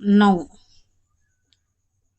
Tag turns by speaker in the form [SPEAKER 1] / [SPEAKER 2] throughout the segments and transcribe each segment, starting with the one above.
[SPEAKER 1] 9।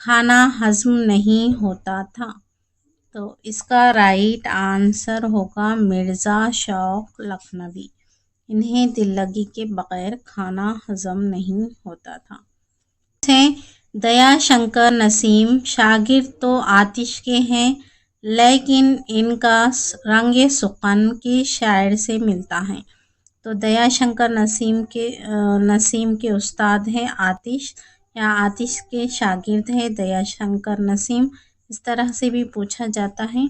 [SPEAKER 1] کھانا ہضم نہیں ہوتا تھا؟ تو اس کا رائٹ آنسر ہوگا مرزا شوق لکھنوی، انہیں دل لگی کے بغیر کھانا ہضم نہیں ہوتا تھا۔ دیا شنکر نسیم شاگرد تو آتش کے ہیں، لیکن ان کا رنگ سخن کے شاعر سے ملتا ہے۔ تو دیا شنکر نسیم کے استاد ہیں آتش، یا آتش کے شاگرد ہے دیا شنکر نسیم، اس طرح سے بھی پوچھا جاتا ہے۔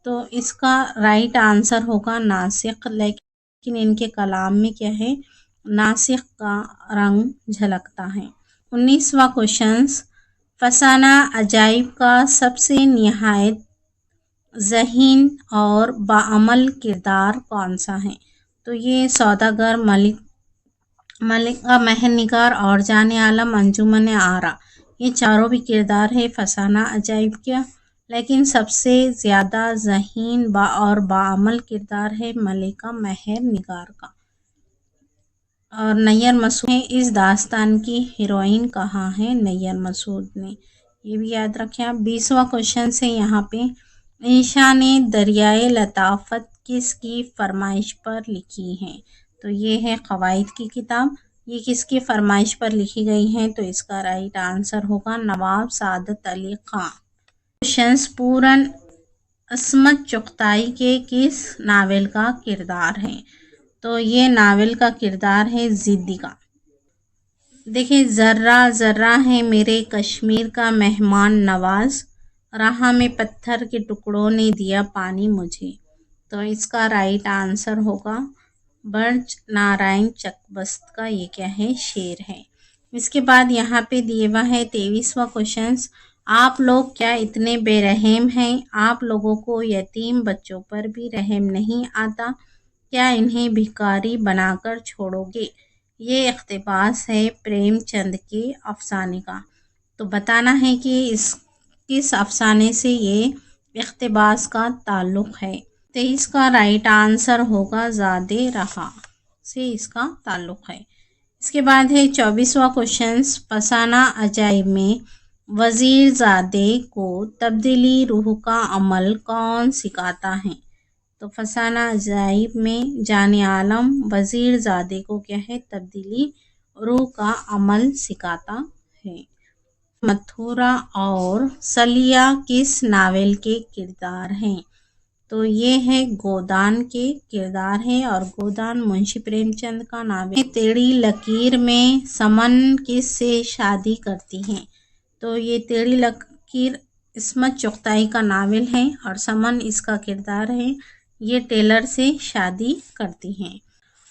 [SPEAKER 1] تو اس کا رائٹ آنسر ہوگا ناسخ، لیکن ان کے کلام میں کیا ہے، ناسخ کا رنگ جھلکتا ہے۔ 19واں کوشچن، فسانہ عجائب کا سب سے نہایت ذہین اور باعمل کردار کون سا ہے؟ تو یہ سوداگر، ملکہ مہر نگار اور جان عالم انجمن آرا، یہ چاروں بھی کردار ہے فسانہ عجائب کا، لیکن سب سے زیادہ ذہین اور باعمل کردار ہے ملکہ مہر نگار کا۔ اور نیر مسعود نے اس داستان کی ہیروئن کہا ہے نیر مسعود نے، یہ بھی یاد رکھیں آپ۔ 20واں کوشچن ہے یہاں پہ، انشا نے دریائے لطافت کس کی فرمائش پر لکھی ہے؟ تو یہ ہے قواعد کی کتاب، یہ کس کی فرمائش پر لکھی گئی ہے؟ تو اس کا رائٹ آنسر ہوگا نواب سعادت علی خان۔ کوشچنز، پورن عصمت چغتائی کے کس ناول کا کردار ہے؟ تو یہ ناول کا کردار ہے ضدی کا۔ دیکھیں، ذرہ ذرہ ہے میرے کشمیر کا مہمان نواز، راہ میں پتھر کے ٹکڑوں نے دیا پانی مجھے۔ تو اس کا رائٹ آنسر ہوگا برج نارائن چکبست کا، یہ کیا ہے، شعر ہے۔ اس کے بعد یہاں پہ دیے ہوا ہے 23واں کوشچن، آپ لوگ کیا اتنے بے رحم ہیں؟ آپ لوگوں کو یتیم بچوں پر بھی رحم نہیں آتا؟ کیا انہیں بھکاری بنا کر چھوڑو گے؟ یہ اقتباس ہے پریم چند کے افسانے کا۔ تو بتانا ہے کہ کس افسانے سے یہ اقتباس کا تعلق ہے۔ 23 کا رائٹ آنسر ہوگا زاد رہا سے اس کا تعلق ہے۔ اس کے بعد ہے 24واں کوشچن، فسانہ عجائب میں وزیر زادے کو تبدیلی روح کا عمل کون سکھاتا ہے؟ تو فسانہ عجائب میں جان عالم وزیر زادے کو کیا ہے، تبدیلی روح کا عمل سکھاتا ہے۔ متھورا اور سلیا کس ناول کے کردار ہیں؟ تو یہ ہے گودان کے کردار ہے، اور گودان منشی پریم چند کا ناول ہے۔ ٹیڑھی لکیر میں سمن کس سے شادی کرتی ہے؟ تو یہ ٹیڑھی لکیر عصمت چغتائی کا ناول ہے، اور سمن اس کا کردار ہے، یہ ٹیلر سے شادی کرتی ہیں۔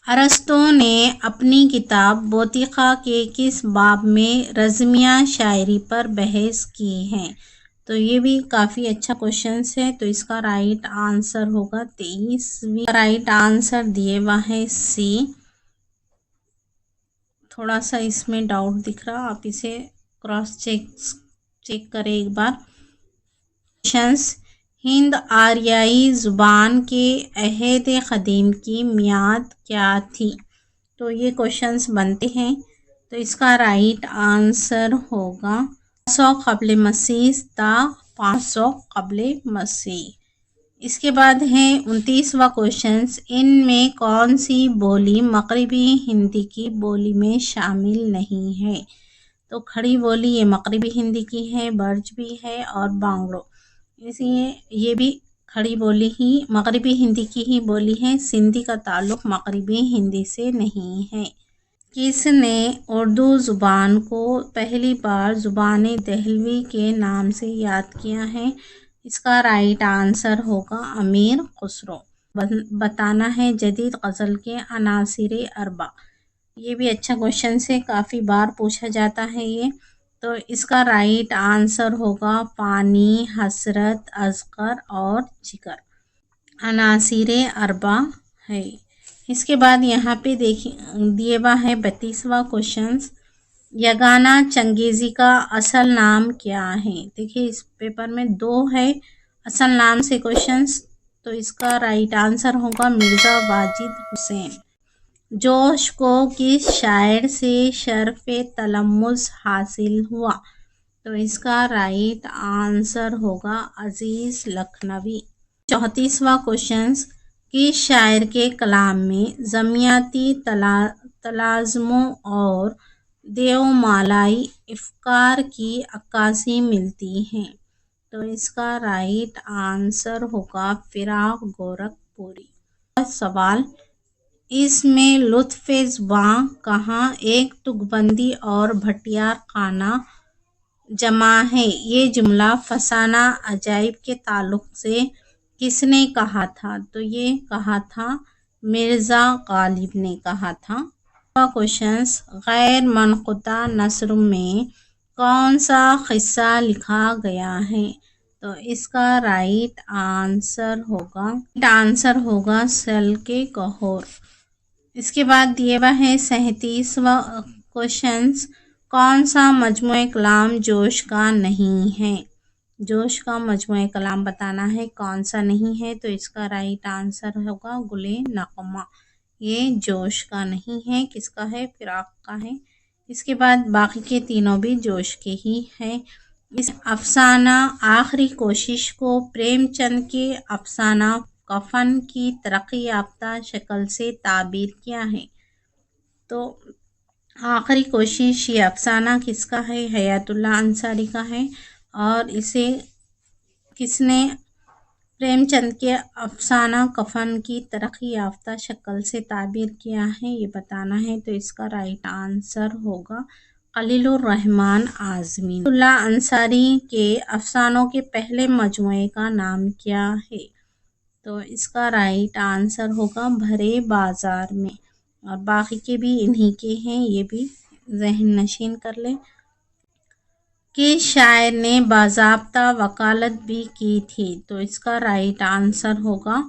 [SPEAKER 1] ارسطو نے اپنی کتاب بوتیقا کے کس باب میں رزمیہ شاعری پر بحث کی ہے؟ تو یہ بھی کافی اچھا کوشچن ہے، تو اس کا رائٹ آنسر ہوگا 23ویں۔ رائٹ آنسر دیے ہوا ہے سی۔ تھوڑا سا اس میں ڈاؤٹ دکھ رہا، آپ اسے کراس چیک کریں ایک بار۔ ہند آریائی زبان کے عہد قدیم کی میعاد کیا تھی؟ تو یہ کوشچنز بنتے ہیں، تو اس کا رائٹ آنسر ہوگا 500 قبل مسیح تا 500 قبل مسیح۔ اس کے بعد ہے 29واں کوشچن، ان میں کون سی بولی مغربی ہندی کی بولی میں شامل نہیں ہے؟ تو کھڑی بولی یہ مغربی ہندی کی ہے، برج بھی ہے اور بانگڑو، اس لیے یہ بھی کھڑی بولی ہی مغربی ہندی کی ہی بولی ہے، سندھی کا تعلق مغربی ہندی سے نہیں ہے۔ کس نے اردو زبان کو پہلی بار زبان دہلوی کے نام سے یاد کیا ہے؟ اس کا رائٹ آنسر ہوگا امیر خسرو۔ بتانا ہے جدید غزل کے عناصر اربع، یہ بھی اچھا کوشچن ہے، کافی بار پوچھا جاتا ہے یہ۔ تو اس کا رائٹ آنسر ہوگا پانی، حسرت، اذکر اور جگر، عناصر اربع ہے۔ اس کے بعد یہاں پہ دیے ہوا ہے 32واں کوشچن، یگانہ چنگیزی کا اصل نام کیا ہے؟ دیکھیے اس پیپر میں 2 ہے اصل نام سے کوشچنز، تو اس کا رائٹ آنسر ہوگا مرزا واجد حسین۔ جوش کو کس شاعر سے شرف تلمذ حاصل ہوا؟ تو اس کا رائٹ آنسر ہوگا عزیز لکھنوی۔ 34واں کوشچن، کس شاعر کے کلام میں جمعیتی تلازموں اور دیومالائی افکار کی عکاسی ملتی ہے؟ تو اس کا رائٹ آنسر ہوگا فراق گورکھ پوری۔ سوال، اس میں لطف زباں کہاں ایک تک بندی اور بھٹیار خانہ جمع ہے؟ یہ جملہ فسانہ عجائب کے تعلق سے کس نے کہا تھا؟ تو یہ کہا تھا مرزا غالب نے کہا تھا۔ کوشچن، غیر منقطع نثر میں کون سا قصہ لکھا گیا ہے؟ تو اس کا رائٹ آنسر ہوگا سلک کہور۔ اس کے بعد دیے ہوا ہے 37واں کوشچن، کون سا مجموعہ کلام جوش کا نہیں ہے؟ جوش کا مجموعہ کلام بتانا ہے کون سا نہیں ہے، تو اس کا رائٹ آنسر ہوگا گل نغمہ۔ یہ جوش کا نہیں ہے، کس کا ہے؟ فراق کا ہے۔ اس کے بعد باقی کے تینوں بھی جوش کے ہی ہیں۔ اس افسانہ آخری کوشش کو پریم چند کے افسانہ کفن کی ترقی یافتہ شکل سے تعبیر کیا ہے؟ تو آخری کوشش یہ افسانہ کس کا ہے؟ حیات اللہ انصاری کا ہے، اور اسے کس نے پریم چند کے افسانہ کفن کی ترقی یافتہ شکل سے تعبیر کیا ہے، یہ بتانا ہے۔ تو اس کا رائٹ آنسر ہوگا خلیل الرحمن اعظمی۔ حیات اللہ انصاری کے افسانوں کے پہلے مجموعے کا نام کیا ہے؟ تو اس کا رائٹ آنسر ہوگا بھرے بازار میں، اور باقی کے بھی انہی کے ہیں، یہ بھی ذہن نشین کر لیں۔ کس شاعر نے باضابطہ وکالت بھی کی تھی؟ تو اس کا رائٹ آنسر ہوگا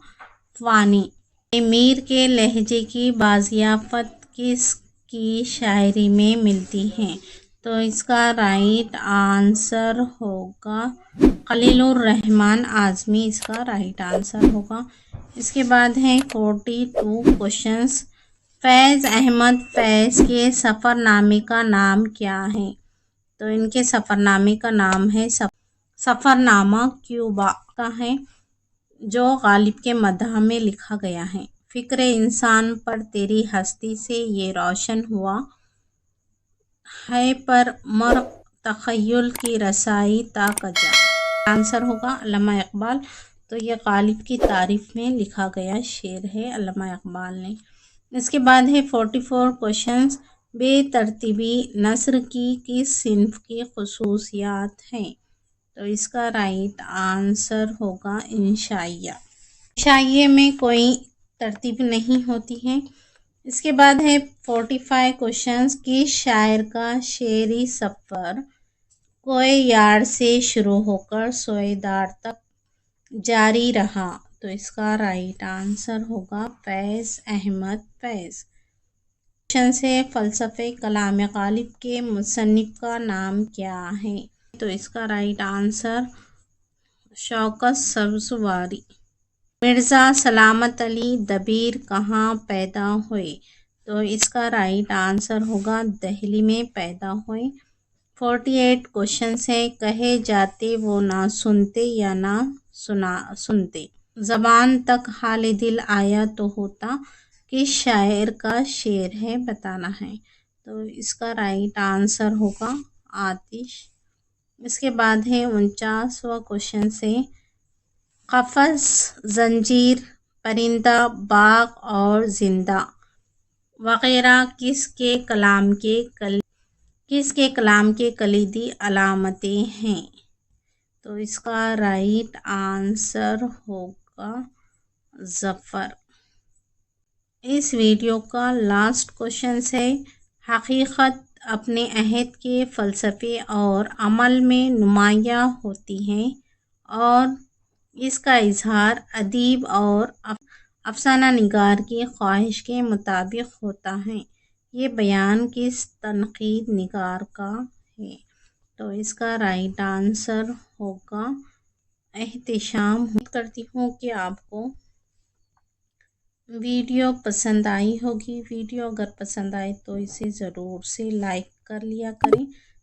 [SPEAKER 1] فانی۔ میر کے لہجے کی بازیافت کس کی شاعری میں ملتی ہے؟ تو اس کا رائٹ آنسر ہوگا خلیل الرحمن اعظمی، اس کا رائٹ آنسر ہوگا۔ اس کے بعد ہے 42 کوشچنز، فیض احمد فیض کے سفر نامے کا نام کیا ہے؟ تو ان کے سفر نامے کا نام ہے سفر نامہ کیوبا کا ہے، جو غالب کے مدح میں لکھا گیا ہے۔ فکر انسان پر تیری ہستی سے یہ روشن ہوا ہے، پر مرغ تخیل کی رسائی تا کجا۔ آنسر ہوگا علامہ اقبال۔ تو یہ غالب کی تعریف میں لکھا گیا شعر ہے علامہ اقبال نے۔ اس کے بعد ہے 44 کوشچنز، بے ترتیبی نثر کی کس صنف کی خصوصیات ہیں؟ تو اس کا رائٹ آنسر ہوگا انشائیہ۔ انشائیے میں کوئی ترتیب نہیں ہوتی ہے۔ اس کے بعد ہے 45 کوشچنز، کس شاعر کا شعری سفر کوئے یار سے شروع ہو کر سوئے دار تک جاری رہا؟ تو اس کا رائٹ آنسر ہوگا فیض احمد فیض۔ کوشچن سے فلسفہ کلام غالب کے مصنف کا نام کیا ہے؟ تو اس کا رائٹ آنسر شوکت سبزواری۔ مرزا سلامت علی دبیر کہاں پیدا ہوئے؟ تو اس کا رائٹ آنسر ہوگا دہلی میں پیدا ہوئے۔ 48 کوشچنز ہیں، کہے جاتے وہ نہ سنتے یا نہ سنتے، زبان تک حال دل آیا تو ہوتا، کس شاعر کا شعر ہے بتانا ہے؟ تو اس کا رائٹ آنسر ہوگا آتش۔ اس کے بعد ہے 49واں کوشچن سے قفس، زنجیر، پرندہ، باغ اور زندہ وغیرہ کس کے کلام کے کلیدی علامتیں ہیں؟ تو اس کا رائٹ آنسر ہوگا ظفر۔ اس ویڈیو کا لاسٹ کوشچن ہے، حقیقت اپنے عہد کے فلسفے اور عمل میں نمایاں ہوتی ہے اور اس کا اظہار ادیب اور افسانہ نگار کی خواہش کے مطابق ہوتا ہے، یہ بیان کس تنقید نگار کا ہے؟ تو اس کا رائٹ آنسر ہوگا احتشام۔ امید کرتی ہوں کہ آپ کو ویڈیو پسند آئی ہوگی۔ ویڈیو اگر پسند آئے تو اسے ضرور سے لائک کر لیا کریں